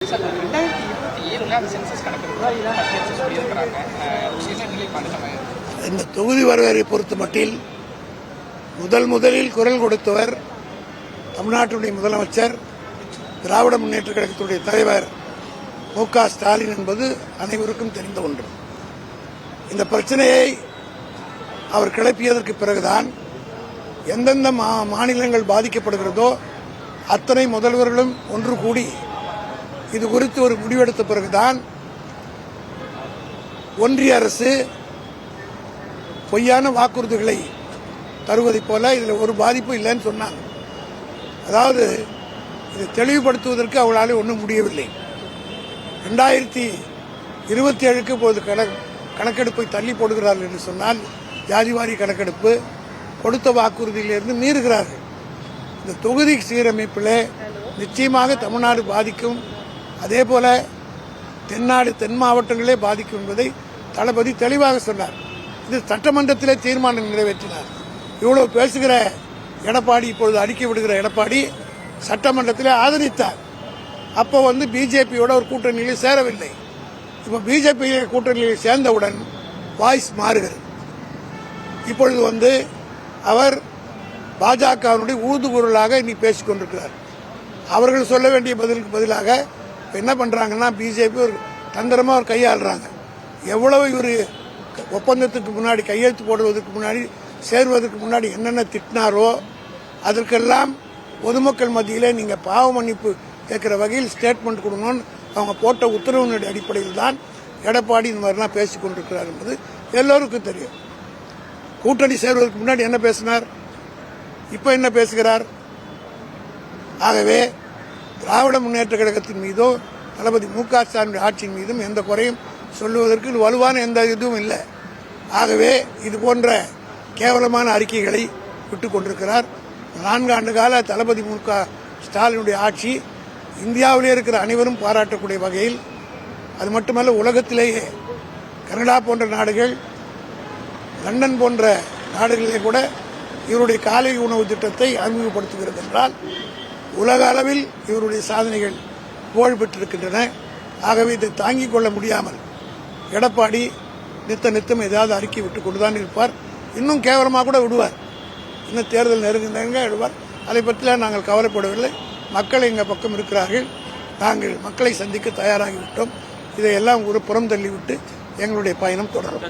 இந்த தொகுதி வரவேற்பை பொறுத்த மட்டில் முதலில் குரல் கொடுத்தவர் தமிழ்நாட்டுடைய முதலமைச்சர் திராவிட முன்னேற்ற கழகத்துடைய தலைவர் மு.க. ஸ்டாலின் என்பது அனைவருக்கும் தெரிந்த ஒன்று. இந்த பிரச்சனையை அவர் கிளப்பியதற்கு பிறகுதான் எந்தெந்த மாநிலங்கள் பாதிக்கப்படுகிறதோ அத்தனை முதல்வர்களும் ஒன்று கூடி இது குறித்து ஒரு முடிவெடுத்த பிறகுதான் ஒன்றிய அரசு பொய்யான வாக்குறுதிகளை தருவதைப் போல இதில் ஒரு பாதிப்பு இல்லைன்னு சொன்னாங்க. அதாவது இதை தெளிவுபடுத்துவதற்கு அவளால் ஒன்றும் முடியவில்லை. 2027க்கு இப்போது கணக்கெடுப்பை தள்ளி போடுகிறார்கள் என்று சொன்னால் ஜாதிவாரி கணக்கெடுப்பு கொடுத்த வாக்குறுதியிலிருந்து மீறுகிறார்கள். இந்த தொகுதி சீரமைப்பில் நிச்சயமாக தமிழ்நாடு பாதிக்கும், அதே போல தென் மாவட்டங்களே பாதிக்கும் என்பதை தளபதி தெளிவாக சொன்னார். இது சட்டமன்றத்திலே தீர்மானம் நிறைவேற்றினார். இவ்வளவு பேசுகிற எடப்பாடி, இப்பொழுது அறிக்கை விடுகிற எடப்பாடி சட்டமன்றத்திலே ஆதரித்தார். அப்போ பிஜேபியோட ஒரு கூட்டணியில் சேரவில்லை. இப்போ பிஜேபி கூட்டணியில் சேர்ந்தவுடன் வாய்ஸ் மாறுகிறது. இப்பொழுது அவர் பாஜகவினுடைய ஊதுகுரலாக இன்னைக்கு பேசிக் கொண்டிருக்கிறார். அவர்கள் சொல்ல வேண்டிய பதிலுக்கு பதிலாக என்ன பண்றாங்கன்னா பிஜேபி ஒரு தந்திரமா ஒரு கையாளுறாங்க. எவ்வளவு இவர் ஒப்பந்தத்துக்கு முன்னாடி கையெழுத்து போடுவதற்கு முன்னாடி சேருவதற்கு முன்னாடி என்னென்ன திட்டினாரோ அதற்கெல்லாம் பொதுமக்கள் மத்தியிலே நீங்க பாவ மன்னிப்பு கேட்கிற வகையில் ஸ்டேட்மெண்ட் கொடுக்கணும்னு அவங்க போட்ட உத்தரவினுடைய அடிப்படையில் தான் எடப்பாடி இந்த மாதிரிலாம் பேசிக் கொண்டிருக்கிறார் என்பது எல்லோருக்கும் தெரியும். கூட்டணி சேருவதற்கு முன்னாடி என்ன பேசினார், இப்ப என்ன பேசுகிறார்? ஆகவே திராவிட முன்னேற்ற கழகத்தின் மீதோ தளபதி மு.க. ஸ்டாலின் ஆட்சியின் மீதும் எந்த குறையும் சொல்லுவதற்கு வலுவான எந்த இதுவும் இல்லை. ஆகவே இது போன்ற கேவலமான அறிக்கைகளை விட்டுக் கொண்டிருக்கிறார். 4 ஆண்டு கால தளபதி மு.க. ஸ்டாலினுடைய ஆட்சி இந்தியாவிலே இருக்கிற அனைவரும் பாராட்டக்கூடிய வகையில், அது மட்டுமல்ல உலகத்திலேயே கனடா போன்ற நாடுகள், லண்டன் போன்ற நாடுகளிலே கூட இவருடைய காலை உணவு திட்டத்தை அறிமுகப்படுத்துகிறது என்றால் உலக அளவில் இவருடைய சாதனைகள் புகழ் பெற்றிருக்கின்றன. ஆகவே இதை தாங்கிக் கொள்ள முடியாமல் எடப்பாடி நித்தம் ஏதாவது அறிக்கை விட்டுக் கொண்டுதான் இருப்பார். இன்னும் கேவலமாக கூட விடுவார். இன்னும் தேர்தல் நெருங்க விடுவார். அதை பற்றிலாம் நாங்கள் கவலைப்படவில்லை. மக்கள் எங்கள் பக்கம் இருக்கிறார்கள். நாங்கள் மக்களை சந்திக்க தயாராகிவிட்டோம். இதையெல்லாம் ஒரு புறம் தள்ளிவிட்டு எங்களுடைய பயணம் தொடரும்.